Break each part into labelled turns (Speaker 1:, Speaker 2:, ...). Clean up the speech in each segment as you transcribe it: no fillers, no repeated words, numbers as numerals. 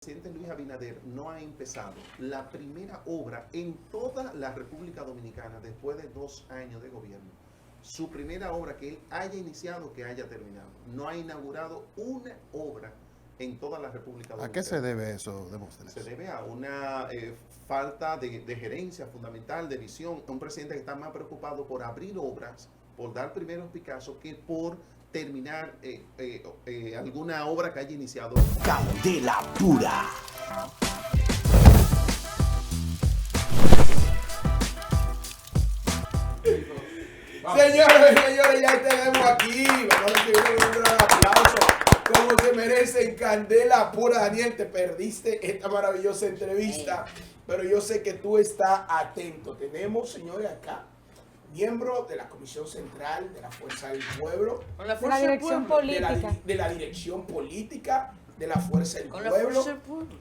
Speaker 1: presidente Luis Abinader no ha empezado la primera obra en toda la República Dominicana después de 2 años de gobierno. Su primera obra que él haya iniciado, que haya terminado. No ha inaugurado una obra en toda la República Dominicana.
Speaker 2: ¿A qué se debe eso, Demóstenes?
Speaker 1: Se debe a una falta de gerencia fundamental, de visión. Un presidente que está más preocupado por abrir obras, por dar primeros Picasso, que por terminar alguna obra que haya iniciado.
Speaker 3: Candela pura.
Speaker 4: Señores, ya tenemos aquí. Vamos a recibir un gran aplauso. Como se merece en Candela pura. Daniel, te perdiste esta maravillosa entrevista, pero yo sé que tú estás atento. Tenemos, señores, acá miembro de la Comisión Central de la Fuerza del Pueblo,
Speaker 5: Con la
Speaker 4: de
Speaker 5: fuerza del pueblo.
Speaker 4: de la Dirección Política de la Fuerza del
Speaker 5: Con la
Speaker 4: Pueblo,
Speaker 5: fuerza del pueblo.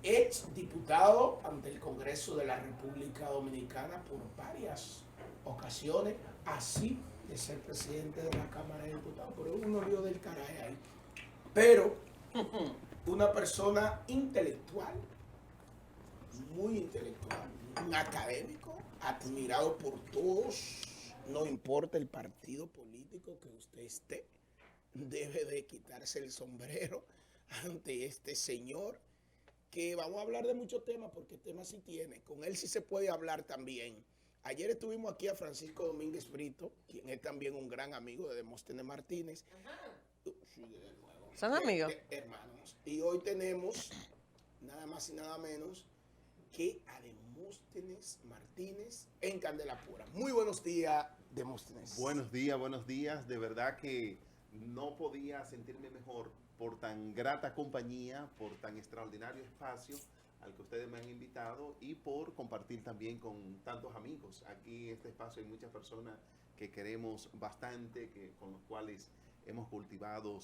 Speaker 4: ex diputado ante el Congreso de la República Dominicana por varias ocasiones, así de ser presidente de la Cámara de Diputados, pero uno lío del caray ahí. Pero una persona intelectual, muy intelectual, un académico, admirado por todos, no importa el partido político que usted esté, debe de quitarse el sombrero ante este señor, que vamos a hablar de muchos temas, porque temas sí tiene, con él sí se puede hablar también. Ayer estuvimos aquí a Francisco Domínguez Brito, quien es también un gran amigo de Demóstenes Martínez. Sí, desde luego.
Speaker 5: ¿Son amigos?
Speaker 4: Hermanos. Y hoy tenemos nada más y nada menos que a Demóstenes Martínez en Candela Pura. Muy buenos días, Demóstenes.
Speaker 1: Buenos días. De verdad que no podía sentirme mejor por tan grata compañía, por tan extraordinario espacio al que ustedes me han invitado y por compartir también con tantos amigos. Aquí en este espacio hay muchas personas que queremos bastante, con los cuales hemos cultivado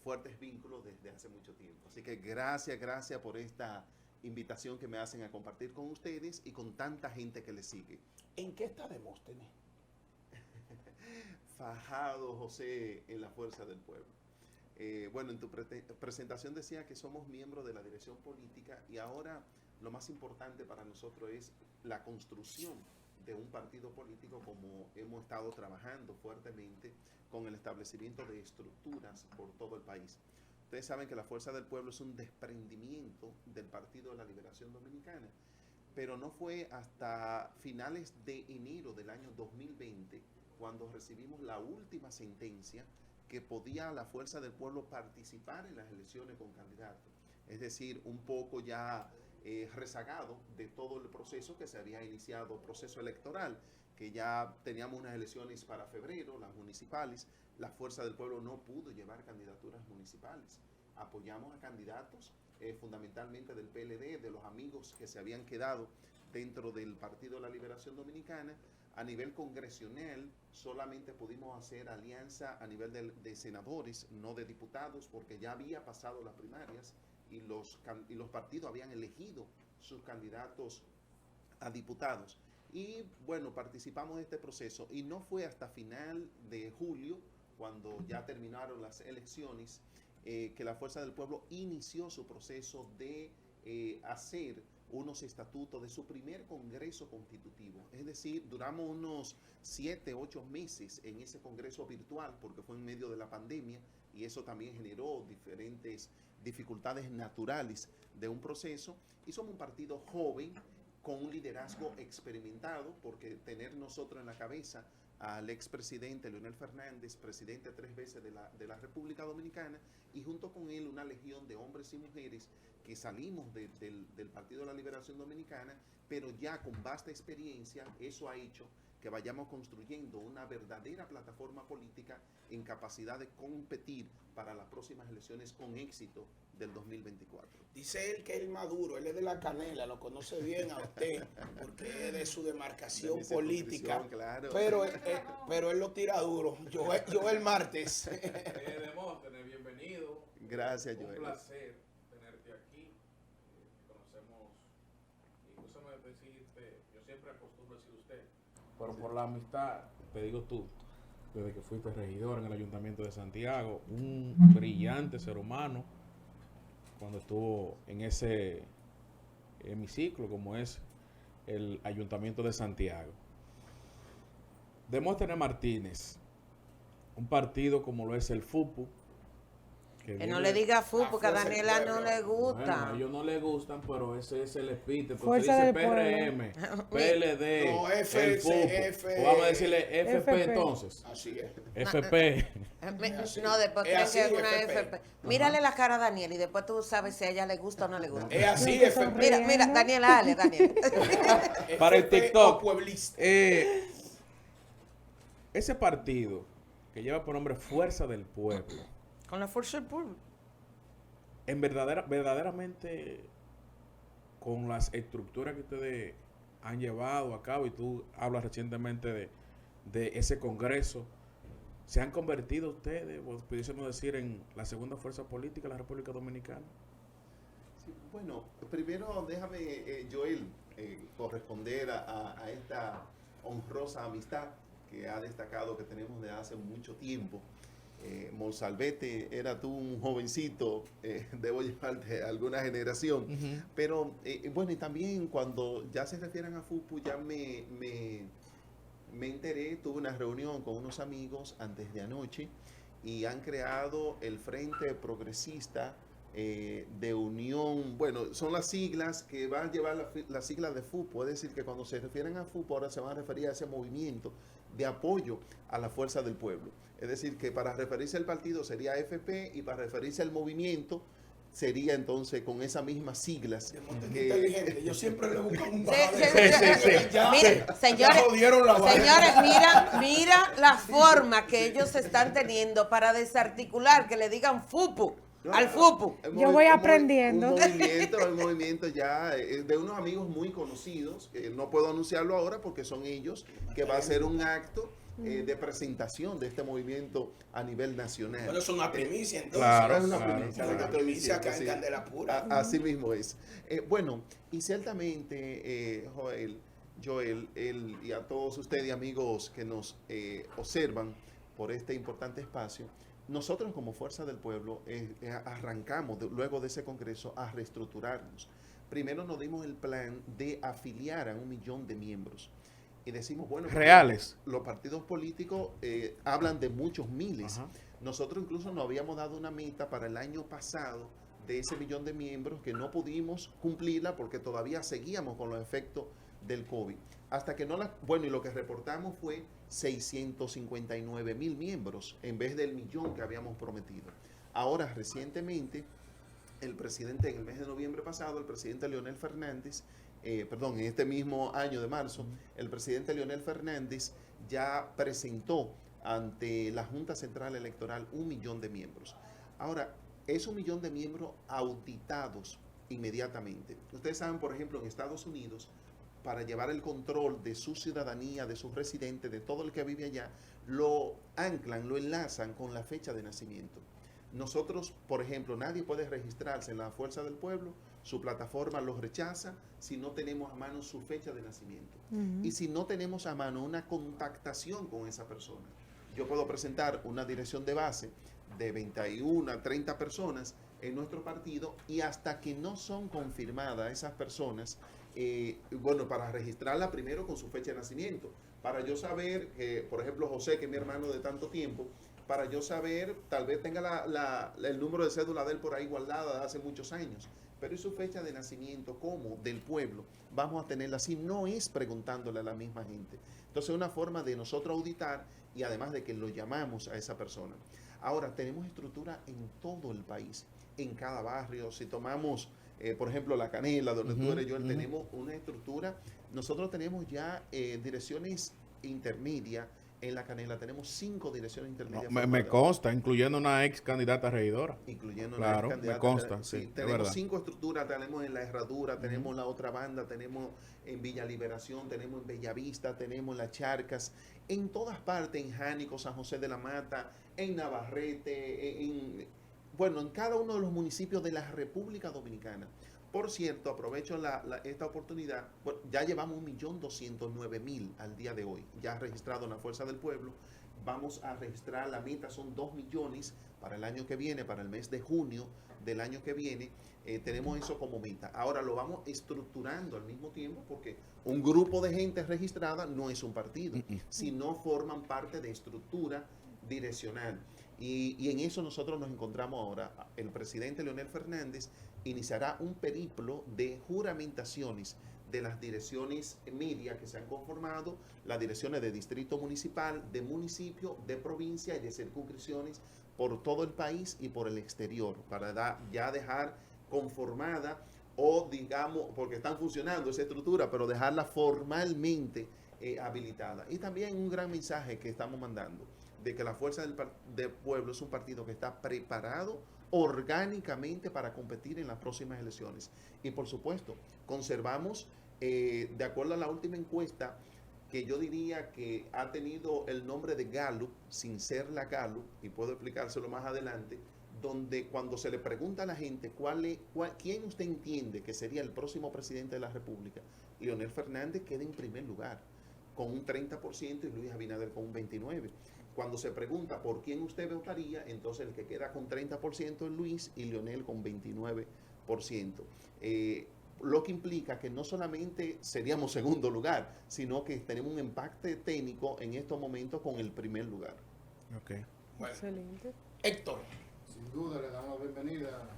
Speaker 1: fuertes vínculos desde hace mucho tiempo. Así que gracias por esta invitación que me hacen a compartir con ustedes y con tanta gente que les sigue.
Speaker 4: ¿En qué está Demóstenes?
Speaker 1: Fajado, José, en la fuerza del pueblo. Bueno, en tu presentación decía que somos miembros de la dirección política y ahora lo más importante para nosotros es la construcción de un partido político, como hemos estado trabajando fuertemente con el establecimiento de estructuras por todo el país. Ustedes saben que la Fuerza del Pueblo es un desprendimiento del Partido de la Liberación Dominicana, pero no fue hasta finales de enero del año 2020 cuando recibimos la última sentencia que podía la Fuerza del Pueblo participar en las elecciones con candidatos. Es decir, un poco ya rezagado de todo el proceso que se había iniciado, proceso electoral, que ya teníamos unas elecciones para febrero, las municipales. La Fuerza del Pueblo no pudo llevar candidaturas municipales. Apoyamos a candidatos fundamentalmente del PLD, de los amigos que se habían quedado dentro del Partido de la Liberación Dominicana. A nivel congresional solamente pudimos hacer alianza a nivel de senadores, no de diputados, porque ya había pasado las primarias y los partidos habían elegido sus candidatos a diputados. Y bueno, participamos de este proceso y no fue hasta final de julio, cuando ya terminaron las elecciones, que la Fuerza del Pueblo inició su proceso de hacer unos estatutos de su primer congreso constitutivo. Es decir, duramos unos 7, 8 meses en ese congreso virtual, porque fue en medio de la pandemia y eso también generó diferentes dificultades naturales de un proceso. Y somos un partido joven, con un liderazgo experimentado, porque tener nosotros en la cabeza al expresidente Leonel Fernández, presidente 3 veces de la República Dominicana, y junto con él una legión de hombres y mujeres que salimos del Partido de la Liberación Dominicana, pero ya con vasta experiencia. Eso ha hecho que vayamos construyendo una verdadera plataforma política en capacidad de competir para las próximas elecciones con éxito del 2024.
Speaker 4: Dice él que es maduro, él es de la canela, lo conoce bien a usted, porque es de su demarcación política,
Speaker 1: claro.
Speaker 4: pero él lo tira duro. Yo el martes.
Speaker 6: Demóstenes, bienvenido.
Speaker 1: Gracias, Joel.
Speaker 6: Un placer tenerte aquí. Conocemos, y úsame decirte, yo siempre acostumbro a decir usted, pero por la amistad, te digo tú, desde que fuiste regidor en el Ayuntamiento de Santiago, un brillante ser humano, cuando estuvo en ese hemiciclo como es el Ayuntamiento de Santiago. Demóstenes Martínez, un partido como lo es el FUPU,
Speaker 5: que no le diga FU porque a Daniela no le gusta.
Speaker 6: Bueno, a ellos no le gustan, pero ese es el epíteto.
Speaker 7: Fuerza
Speaker 6: Se dice
Speaker 7: del
Speaker 6: PRM, PLD,
Speaker 4: No,
Speaker 6: el FUPU. O vamos a decirle FP entonces.
Speaker 4: Así es.
Speaker 6: FP.
Speaker 5: No, después
Speaker 4: Es
Speaker 5: creen
Speaker 4: así,
Speaker 5: que es una
Speaker 4: FP.
Speaker 5: FP. Mírale la cara a Daniel y después tú sabes si a ella le gusta o no le gusta.
Speaker 4: Es así,
Speaker 7: Yo te
Speaker 4: FP.
Speaker 7: sonrío.
Speaker 5: Mira, Daniel, dale, Daniel.
Speaker 6: Para el
Speaker 4: FP
Speaker 6: TikTok.
Speaker 4: o pueblista.
Speaker 6: Ese partido que lleva por nombre Fuerza del Pueblo,
Speaker 5: Con la fuerza del pueblo.
Speaker 6: en verdaderamente con las estructuras que ustedes han llevado a cabo, y tú hablas recientemente de ese congreso, ¿se han convertido ustedes, o pudiésemos decir, en la segunda fuerza política de la República Dominicana?
Speaker 1: Sí, bueno, primero déjame, Joel, corresponder a esta honrosa amistad que ha destacado que tenemos desde hace mucho tiempo. Monsalvete, era tú un jovencito, debo llevarte alguna generación, pero bueno, y también cuando ya se refieren a FUPU, ya me enteré, tuve una reunión con unos amigos antes de anoche y han creado el Frente Progresista de Unión, bueno, son las siglas que van a llevar las siglas de FUPU, es decir, que cuando se refieren a FUPU ahora se van a referir a ese movimiento de apoyo a la fuerza del pueblo. Es decir, que para referirse al partido sería FP y para referirse al movimiento sería entonces con esas mismas siglas.
Speaker 4: Inteligente. Yo siempre le busco un
Speaker 5: Mira, señores, mira la forma que ellos están teniendo para desarticular, que le digan FUPU. Al FUPU.
Speaker 7: Yo voy aprendiendo.
Speaker 1: Un movimiento ya de unos amigos muy conocidos, que no puedo anunciarlo ahora porque son ellos, que va a ser un acto de presentación de este movimiento a nivel nacional.
Speaker 4: Bueno, es una primicia, entonces.
Speaker 6: Claro,
Speaker 1: Es una
Speaker 6: claro,
Speaker 1: primicia,
Speaker 6: claro.
Speaker 1: lo que estoy
Speaker 4: Primicia
Speaker 1: diciendo,
Speaker 4: acá en
Speaker 1: sí.
Speaker 4: Candela Pura.
Speaker 1: Así mismo es. Bueno, y ciertamente, Joel, y a todos ustedes, amigos que nos observan por este importante espacio, nosotros como Fuerza del Pueblo arrancamos luego de ese congreso a reestructurarnos. Primero nos dimos el plan de afiliar a 1 millón de miembros. Y decimos, bueno,
Speaker 6: reales.
Speaker 1: Los partidos políticos hablan de muchos miles.
Speaker 6: Ajá.
Speaker 1: Nosotros incluso nos habíamos dado una meta para el año pasado de ese 1 millón de miembros que no pudimos cumplirla porque todavía seguíamos con los efectos del COVID. Hasta que no bueno, y lo que reportamos fue 659,000 miembros en vez del 1 millón que habíamos prometido. Ahora, recientemente, el presidente, en el mes de noviembre pasado, el presidente Leonel Fernández, en este mismo año de marzo, el presidente Leonel Fernández ya presentó ante la Junta Central Electoral 1 millón de miembros. Ahora, es 1 millón de miembros auditados inmediatamente. Ustedes saben, por ejemplo, en Estados Unidos, para llevar el control de su ciudadanía, de sus residentes, de todo el que vive allá, lo anclan, lo enlazan con la fecha de nacimiento. Nosotros, por ejemplo, nadie puede registrarse en la Fuerza del Pueblo, su plataforma los rechaza si no tenemos a mano su fecha de nacimiento. Y si no tenemos a mano una contactación con esa persona. Yo puedo presentar una dirección de base de 21 a 30 personas en nuestro partido y hasta que no son confirmadas esas personas, para registrarla primero con su fecha de nacimiento, para yo saber que, por ejemplo, José, que es mi hermano de tanto tiempo, para yo saber, tal vez tenga el número de cédula de él por ahí guardada de hace muchos años, pero ¿y su fecha de nacimiento como del pueblo? Vamos a tenerla así, no es preguntándole a la misma gente. Entonces es una forma de nosotros auditar y además de que lo llamamos a esa persona. Ahora, tenemos estructura en todo el país, en cada barrio. Si tomamos, por ejemplo, La Canela, donde tú eres, yo, tenemos una estructura. Nosotros tenemos ya direcciones intermedias. En La Canela tenemos 5 direcciones intermedias.
Speaker 6: No, me consta, incluyendo una ex candidata a regidora.
Speaker 1: Incluyendo
Speaker 6: claro,
Speaker 1: una ex candidata.
Speaker 6: me consta,
Speaker 1: Sí,
Speaker 6: sí,
Speaker 1: tenemos 5 estructuras, tenemos en La Herradura, tenemos la otra banda, tenemos en Villa Liberación, tenemos en Bellavista, tenemos en Las Charcas, en todas partes, en Jánico, San José de la Mata, en Navarrete, en cada uno de los municipios de la República Dominicana. Por cierto, aprovecho esta oportunidad, ya llevamos 1.209.000 al día de hoy, ya registrado en la Fuerza del Pueblo. Vamos a registrar, la meta son 2 millones para el año que viene, para el mes de junio del año que viene. Tenemos eso como meta. Ahora lo vamos estructurando al mismo tiempo porque un grupo de gente registrada no es un partido, sino forman parte de estructura direccional. Y en eso nosotros nos encontramos ahora. El presidente Leonel Fernández iniciará un periplo de juramentaciones de las direcciones media que se han conformado, las direcciones de distrito municipal, de municipio, de provincia y de circunscripciones por todo el país y por el exterior, para ya dejar conformada o digamos, porque están funcionando esa estructura, pero dejarla formalmente habilitada. Y también un gran mensaje que estamos mandando, de que la Fuerza del Pueblo es un partido que está preparado orgánicamente para competir en las próximas elecciones. Y por supuesto, conservamos, de acuerdo a la última encuesta, que yo diría que ha tenido el nombre de Gallup, sin ser la Gallup, y puedo explicárselo más adelante, donde cuando se le pregunta a la gente quién usted entiende que sería el próximo presidente de la República, Leonel Fernández queda en primer lugar, con un 30% y Luis Abinader con un 29%. Cuando se pregunta por quién usted votaría, entonces el que queda con 30% es Luis y Leonel con 29%. Lo que implica que no solamente seríamos segundo lugar, sino que tenemos un impacto técnico en estos momentos con el primer lugar.
Speaker 6: Okay.
Speaker 4: Bueno.
Speaker 5: Excelente.
Speaker 4: Héctor.
Speaker 2: Sin duda le damos la bienvenida.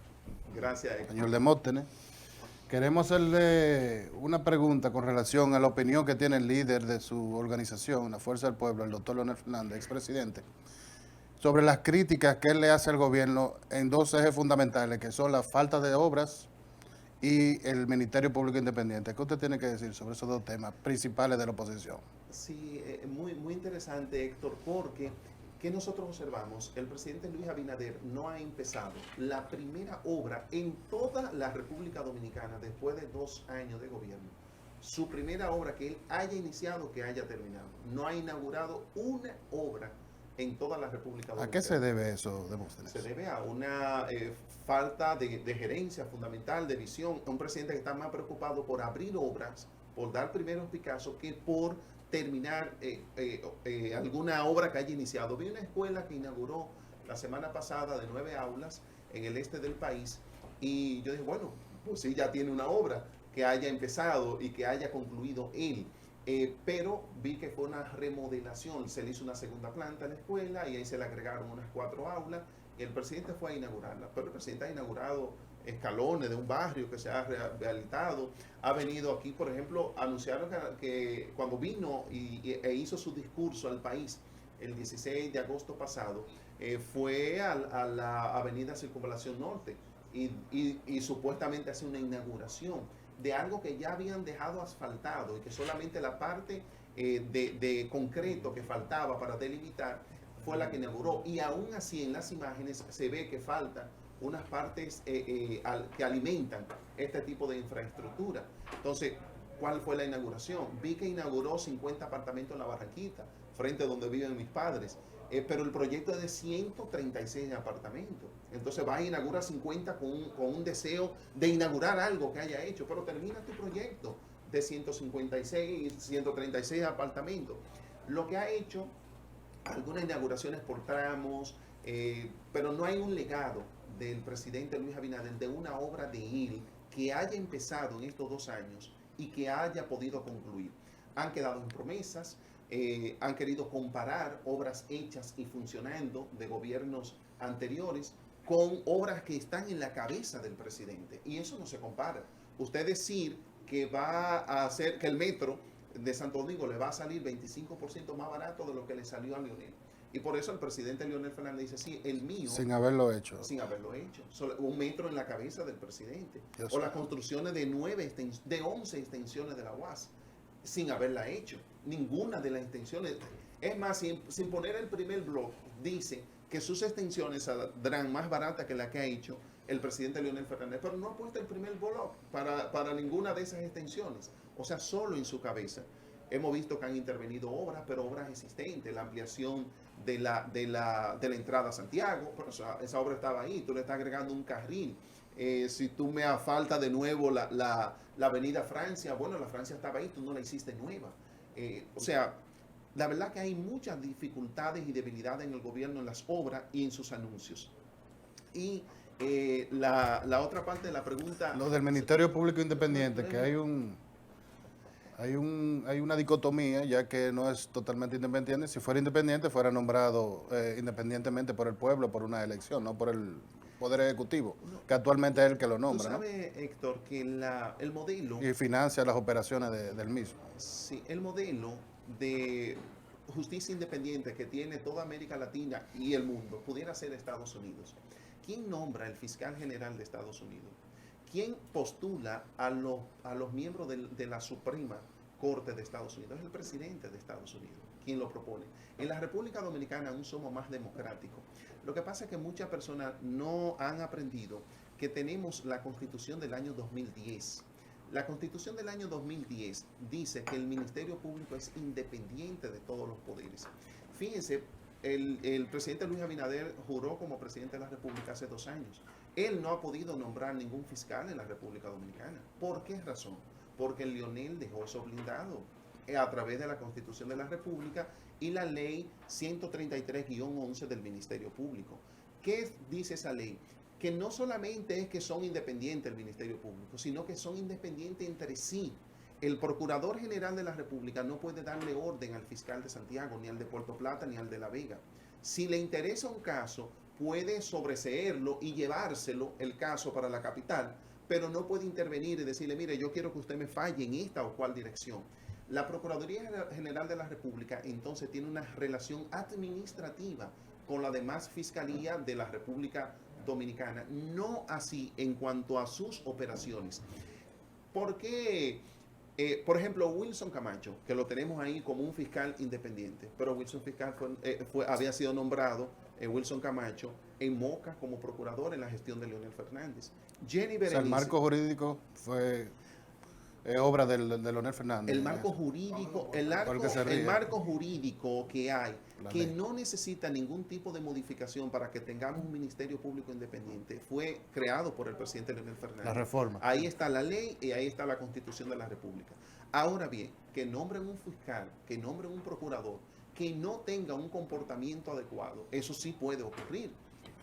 Speaker 1: Gracias, Héctor.
Speaker 2: Señor Demóstenes. Queremos hacerle una pregunta con relación a la opinión que tiene el líder de su organización, la Fuerza del Pueblo, el doctor Leonel Fernández, expresidente, sobre las críticas que él le hace al gobierno en dos ejes fundamentales, que son la falta de obras y el Ministerio Público Independiente. ¿Qué usted tiene que decir sobre esos dos temas principales de la oposición?
Speaker 1: Sí, muy interesante, Héctor, porque ¿qué nosotros observamos? El presidente Luis Abinader no ha empezado la primera obra en toda la República Dominicana después de 2 años de gobierno. Su primera obra que él haya iniciado, que haya terminado. No ha inaugurado una obra en toda la República Dominicana.
Speaker 2: ¿A qué se debe eso, Demóstenes?
Speaker 1: Se debe a una falta de gerencia fundamental, de visión. Un presidente que está más preocupado por abrir obras, por dar primeros picazos, que por terminar alguna obra que haya iniciado. Vi una escuela que inauguró la semana pasada de 9 aulas en el este del país y yo dije, bueno, pues sí, ya tiene una obra que haya empezado y que haya concluido él. Pero vi que fue una remodelación, se le hizo una segunda planta a la escuela y ahí se le agregaron unas 4 aulas y el presidente fue a inaugurarla, pero el presidente ha inaugurado escalones de un barrio que se ha rehabilitado, ha venido aquí, por ejemplo, anunciaron que cuando vino e hizo su discurso al país el 16 de agosto pasado, fue a la avenida Circunvalación Norte y supuestamente hace una inauguración de algo que ya habían dejado asfaltado y que solamente la parte de concreto que faltaba para delimitar fue la que inauguró, y aún así en las imágenes se ve que falta unas partes que alimentan este tipo de infraestructura. Entonces, ¿cuál fue la inauguración? Vi que inauguró 50 apartamentos en la Barranquita, frente a donde viven mis padres, pero el proyecto es de 136 apartamentos. Entonces va a inaugurar 50 con un deseo de inaugurar algo que haya hecho, pero termina tu proyecto de 156, 136 apartamentos. Lo que ha hecho, algunas inauguraciones por tramos, pero no hay un legado del presidente Luis Abinader de una obra de él que haya empezado en estos 2 años y que haya podido concluir. Han quedado en promesas, han querido comparar obras hechas y funcionando de gobiernos anteriores con obras que están en la cabeza del presidente, y eso no se compara. Usted decir que va a hacer que el metro de Santo Domingo le va a salir 25% más barato de lo que le salió a Leonel. Y por eso el presidente Leonel Fernández dice, sí, el mío.
Speaker 2: Sin haberlo hecho.
Speaker 1: Sin haberlo hecho. Un metro en la cabeza del presidente.
Speaker 2: Dios
Speaker 1: o las construcciones de 11 extensiones de la UAS, sin haberla hecho. Ninguna de las extensiones. Es más, sin poner el primer bloque, dice que sus extensiones saldrán más baratas que la que ha hecho el presidente Leonel Fernández, pero no ha puesto el primer bloque para ninguna de esas extensiones. O sea, solo en su cabeza. Hemos visto que han intervenido obras, pero obras existentes, la ampliación de la entrada a Santiago, pero esa obra estaba ahí, tú le estás agregando un carril. Si tú me falta de nuevo la avenida Francia, bueno, la Francia estaba ahí, tú no la hiciste nueva. O sea, la verdad que hay muchas dificultades y debilidades en el gobierno, en las obras y en sus anuncios. Y La otra parte de la pregunta...
Speaker 2: Lo del Ministerio Público Independiente, que hay una dicotomía, ya que no es totalmente independiente. Si fuera independiente, fuera nombrado independientemente por el pueblo, por una elección, no por el Poder Ejecutivo, que actualmente es el que lo nombra.
Speaker 1: Tú sabes, Héctor, que el modelo...
Speaker 2: Y financia las operaciones del mismo.
Speaker 1: Sí, el modelo de justicia independiente que tiene toda América Latina y el mundo pudiera ser Estados Unidos. ¿Quién nombra el fiscal general de Estados Unidos? ¿Quién postula a los miembros de la Suprema Corte de Estados Unidos? Es el presidente de Estados Unidos quien lo propone. En la República Dominicana aún somos más democráticos. Lo que pasa es que muchas personas no han aprendido que tenemos la Constitución del año 2010. La Constitución del año 2010 dice que el Ministerio Público es independiente de todos los poderes. Fíjense, el presidente Luis Abinader juró como presidente de la República hace 2 años. Él no ha podido nombrar ningún fiscal en la República Dominicana. ¿Por qué razón? Porque Leonel dejó eso blindado a través de la Constitución de la República y la ley 133-11 del Ministerio Público. ¿Qué dice esa ley? Que no solamente es que son independientes el Ministerio Público, sino que son independientes entre sí. El Procurador General de la República no puede darle orden al fiscal de Santiago, ni al de Puerto Plata, ni al de La Vega. Si le interesa un caso, puede sobreseerlo y llevárselo el caso para la capital, pero no puede intervenir y decirle, mire, yo quiero que usted me falle en esta o cual dirección. La Procuraduría General de la República entonces tiene una relación administrativa con la demás fiscalía de la República Dominicana, no así en cuanto a sus operaciones. ¿Por qué? Por ejemplo, Wilson Camacho, que lo tenemos ahí como un fiscal independiente, pero Wilson fiscal había sido nombrado, Wilson Camacho, en Moca como procurador en la gestión de Leonel Fernández. Jenny Berenice,
Speaker 2: O sea, el marco jurídico fue obra de Leonel Fernández.
Speaker 1: El marco jurídico, el marco jurídico que hay, que no necesita ningún tipo de modificación para que tengamos un Ministerio Público Independiente, fue creado por el presidente Leonel Fernández.
Speaker 2: La reforma.
Speaker 1: Ahí está la ley y ahí está la Constitución de la República. Ahora bien, que nombren un fiscal, que nombren un procurador, que no tenga un comportamiento adecuado, eso sí puede ocurrir.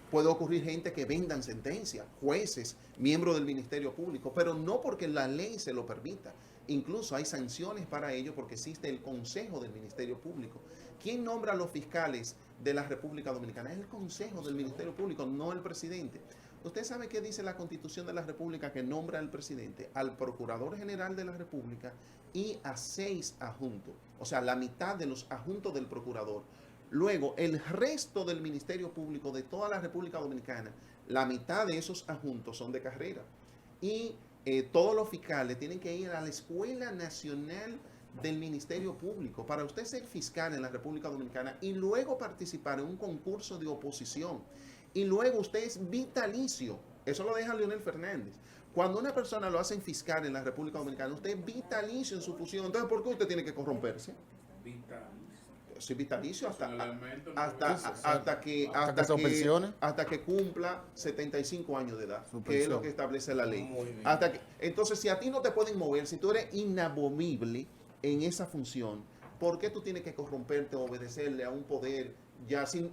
Speaker 1: Puede ocurrir gente que vendan sentencias, jueces, miembros del Ministerio Público, pero no porque la ley se lo permita. Incluso hay sanciones para ello porque existe el Consejo del Ministerio Público. ¿Quién nombra a los fiscales de la República Dominicana? Es el Consejo del Ministerio Público, no el presidente. ¿Usted sabe qué dice la Constitución de la República que nombra al presidente? Al Procurador General de la República y a 6 adjuntos. O sea, la mitad de los adjuntos del Procurador. Luego, el resto del Ministerio Público de toda la República Dominicana, la mitad de esos adjuntos son de carrera. Y todos los fiscales tienen que ir a la Escuela Nacional del Ministerio Público para usted ser fiscal en la República Dominicana y luego participar en un concurso de oposición. Y luego usted es vitalicio. Eso lo deja Leonel Fernández. Cuando una persona lo hacen fiscal en la República Dominicana, usted es vitalicio en su función. Entonces, ¿por qué usted tiene que corromperse? Sí, vitalicio hasta que cumpla 75 años de edad, que es lo que establece la ley. Entonces, si a ti no te pueden mover, si tú eres inamovible en esa función, ¿por qué tú tienes que corromperte o obedecerle a un poder ya si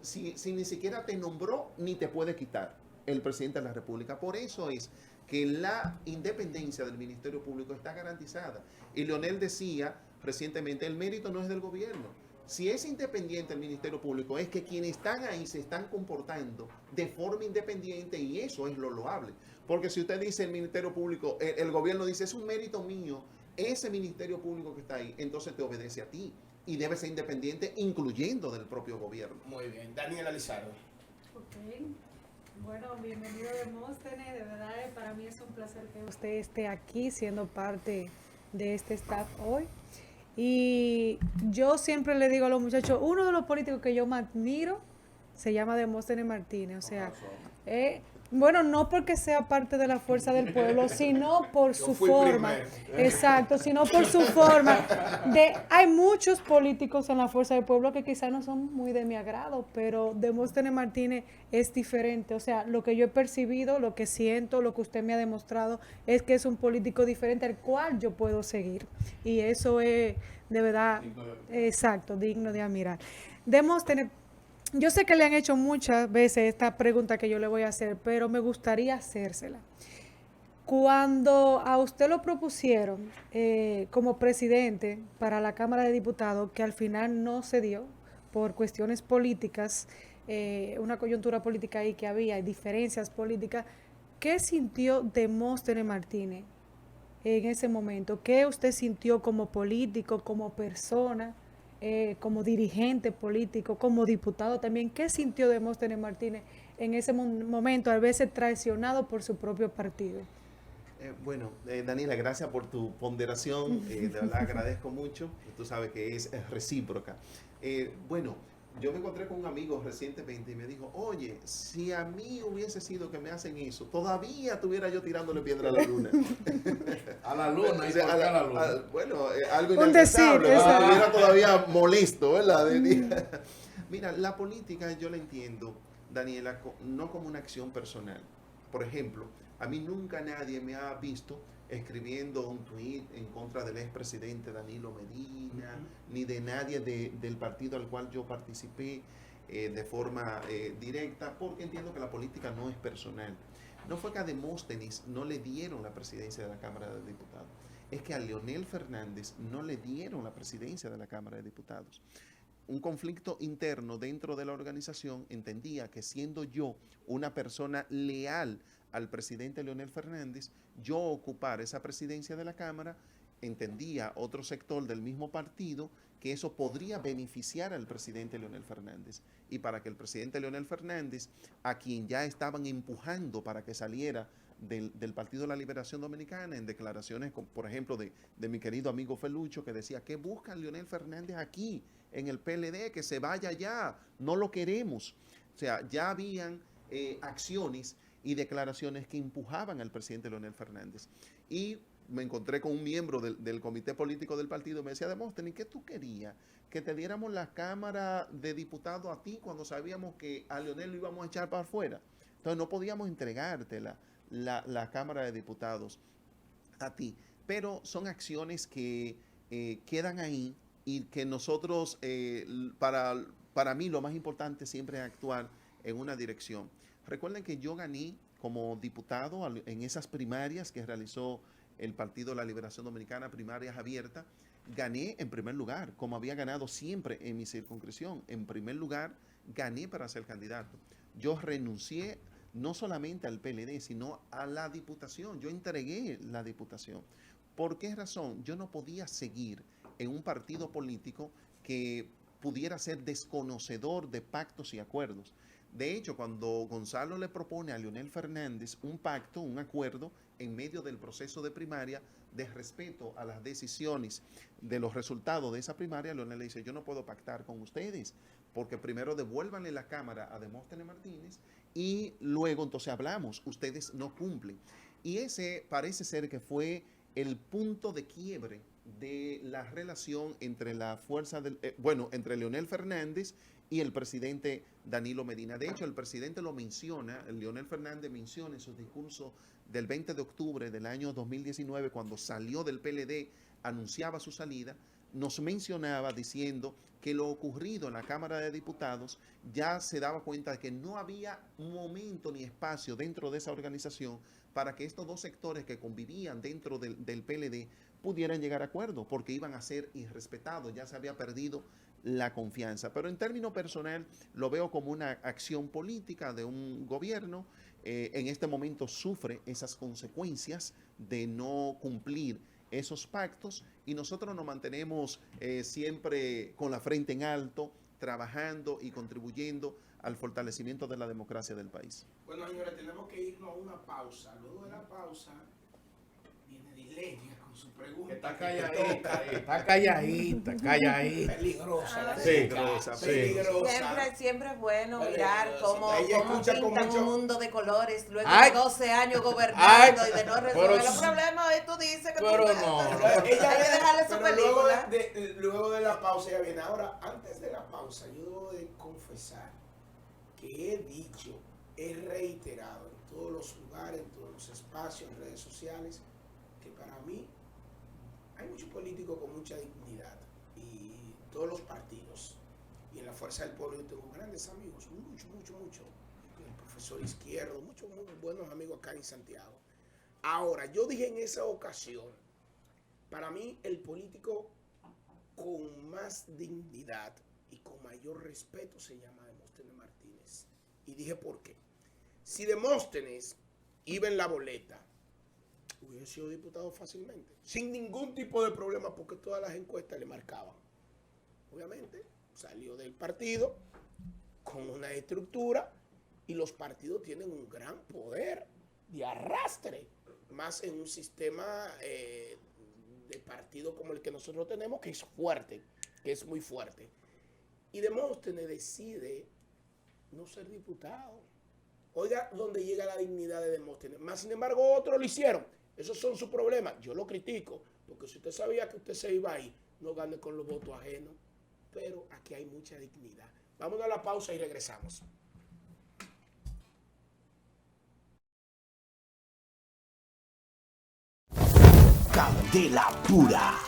Speaker 1: ni siquiera te nombró ni te puede quitar el presidente de la República? Por eso es que la independencia del Ministerio Público está garantizada. Y Leonel decía recientemente, el mérito no es del gobierno. Si es independiente el Ministerio Público, es que quienes están ahí se están comportando de forma independiente y eso es lo loable. Porque si usted dice el Ministerio Público, el gobierno dice, es un mérito mío, ese Ministerio Público que está ahí, entonces te obedece a ti y debe ser independiente, incluyendo del propio gobierno.
Speaker 4: Muy bien. Daniela Lizardo.
Speaker 7: Ok. Bueno, bienvenido Demóstenes. De verdad, para mí es un placer que usted esté aquí siendo parte de este staff hoy. Y yo siempre le digo a los muchachos, uno de los políticos que yo más admiro se llama Demóstenes Martínez. O sea, bueno, no porque sea parte de la fuerza del pueblo, sino por su forma. Exacto, sino por su forma. Hay muchos políticos en la fuerza del pueblo que quizás no son muy de mi agrado, pero Demóstenes Martínez es diferente. O sea, lo que yo he percibido, lo que siento, lo que usted me ha demostrado, es que es un político diferente al cual yo puedo seguir. Y eso es, de verdad, exacto, digno de admirar. Demóstenes, yo sé que le han hecho muchas veces esta pregunta que yo le voy a hacer, pero me gustaría hacérsela. Cuando a usted lo propusieron como presidente para la Cámara de Diputados, que al final no se dio por cuestiones políticas, una coyuntura política ahí que había, diferencias políticas, ¿qué sintió Demóstenes Martínez en ese momento? ¿Qué usted sintió como político, como persona, como dirigente político, como diputado también? ¿Qué sintió Demóstenes Martínez en ese momento al verse traicionado por su propio partido?
Speaker 1: Bueno, Daniela, gracias por tu ponderación, de verdad agradezco mucho, tú sabes que es recíproca. Bueno, yo me encontré con un amigo recientemente y me dijo, oye, si a mí hubiese sido que me hacen eso, todavía estuviera yo tirándole piedra a la luna.
Speaker 6: A la luna,
Speaker 1: O sea,
Speaker 6: ¿y por qué a la luna?
Speaker 1: Bueno, algo
Speaker 7: Un decir,
Speaker 1: inalcanzable, ¿verdad?
Speaker 7: exacto.
Speaker 1: Estuviera todavía molesto, ¿verdad? Mira, la política yo la entiendo, Daniela, no como una acción personal. Por ejemplo, a mí nunca nadie me ha visto escribiendo un tuit en contra del expresidente Danilo Medina, ni de nadie del partido al cual yo participé de forma directa, porque entiendo que la política no es personal. No fue que a Demóstenes no le dieron la presidencia de la Cámara de Diputados, es que a Leonel Fernández no le dieron la presidencia de la Cámara de Diputados. Un conflicto interno dentro de la organización entendía que siendo yo una persona leal al presidente Leonel Fernández, yo ocupar esa presidencia de la Cámara, entendía otro sector del mismo partido que eso podría beneficiar al presidente Leonel Fernández. Y para que el presidente Leonel Fernández, a quien ya estaban empujando para que saliera del Partido de la Liberación Dominicana, en declaraciones, por ejemplo, de mi querido amigo Felucho, que decía, ¿qué busca Leonel Fernández aquí, en el PLD? Que se vaya ya, no lo queremos. O sea, ya habían acciones y declaraciones que empujaban al presidente Leonel Fernández. Y me encontré con un miembro del comité político del partido, me decía, Demóstenes, ¿qué tú querías? Que te diéramos la Cámara de Diputados a ti cuando sabíamos que a Leonel lo íbamos a echar para afuera. Entonces no podíamos entregarte la Cámara de Diputados a ti. Pero son acciones que quedan ahí y que nosotros, para mí lo más importante siempre es actuar en una dirección. Recuerden que yo gané como diputado en esas primarias que realizó el Partido de la Liberación Dominicana, primarias abiertas. Gané en primer lugar, como había ganado siempre en mi circunscripción. En primer lugar, gané para ser candidato. Yo renuncié no solamente al PLD, sino a la diputación. Yo entregué la diputación. ¿Por qué razón? Yo no podía seguir en un partido político que pudiera ser desconocedor de pactos y acuerdos. De hecho, cuando Gonzalo le propone a Leonel Fernández un pacto, un acuerdo, en medio del proceso de primaria, de respeto a las decisiones de los resultados de esa primaria, Leonel le dice, yo no puedo pactar con ustedes, porque primero devuélvanle la Cámara a Demóstenes Martínez y luego entonces hablamos, ustedes no cumplen. Y ese parece ser que fue el punto de quiebre de la relación entre la fuerza entre Leonel Fernández y el presidente Danilo Medina. De hecho, el presidente lo menciona, Leonel Fernández menciona en su discurso del 20 de octubre del año 2019, cuando salió del PLD, anunciaba su salida, nos mencionaba diciendo que lo ocurrido en la Cámara de Diputados ya se daba cuenta de que no había momento ni espacio dentro de esa organización para que estos dos sectores que convivían dentro del PLD pudieran llegar a acuerdo, porque iban a ser irrespetados, ya se había perdido la confianza. Pero en términos personal lo veo como una acción política de un gobierno. En este momento sufre esas consecuencias de no cumplir esos pactos y nosotros nos mantenemos siempre con la frente en alto, trabajando y contribuyendo al fortalecimiento de la democracia del país.
Speaker 4: Bueno, señores, tenemos que irnos a una pausa. Luego de la pausa viene Dileña con su pregunta.
Speaker 6: Está calladita, calladita.
Speaker 4: Peligrosa,
Speaker 6: Peligrosa.
Speaker 5: Siempre es bueno mirar cómo
Speaker 4: Ella escucha con
Speaker 5: pintan
Speaker 4: mucho-
Speaker 5: un mundo de colores luego
Speaker 6: Ay.
Speaker 5: de 12 años gobernando
Speaker 6: Ay.
Speaker 5: y de no
Speaker 6: Pero
Speaker 5: resolver
Speaker 6: sí.
Speaker 5: los problemas. Hoy tú dices que
Speaker 6: Pero
Speaker 5: tú
Speaker 6: no.
Speaker 5: hay que dejarle su
Speaker 4: pero luego
Speaker 5: película.
Speaker 4: luego de la pausa ya viene. Ahora, antes de la pausa, yo debo de confesar que he dicho, he reiterado en todos los lugares, en todos los espacios, en redes sociales, que para mí hay muchos políticos con mucha dignidad y todos los partidos. Y en la Fuerza del Pueblo yo tengo grandes amigos, mucho. El profesor Izquierdo, muchos muy buenos amigos acá en Santiago. Ahora, yo dije en esa ocasión, para mí el político con más dignidad y con mayor respeto se llama Demóstenes Martínez. Y dije por qué. Si Demóstenes iba en la boleta, hubiera sido diputado fácilmente, sin ningún tipo de problema, porque todas las encuestas le marcaban. Obviamente, salió del partido con una estructura y los partidos tienen un gran poder de arrastre, más en un sistema de partido como el que nosotros tenemos, que es fuerte, que es muy fuerte. Y Demóstenes decide no ser diputado. Oiga, ¿dónde llega la dignidad de Demóstenes? Más sin embargo, otros lo hicieron. Esos son sus problemas. Yo lo critico, porque si usted sabía que usted se iba ahí, no gane con los votos ajenos. Pero aquí hay mucha dignidad. Vamos a la pausa y regresamos.
Speaker 3: Candela pura.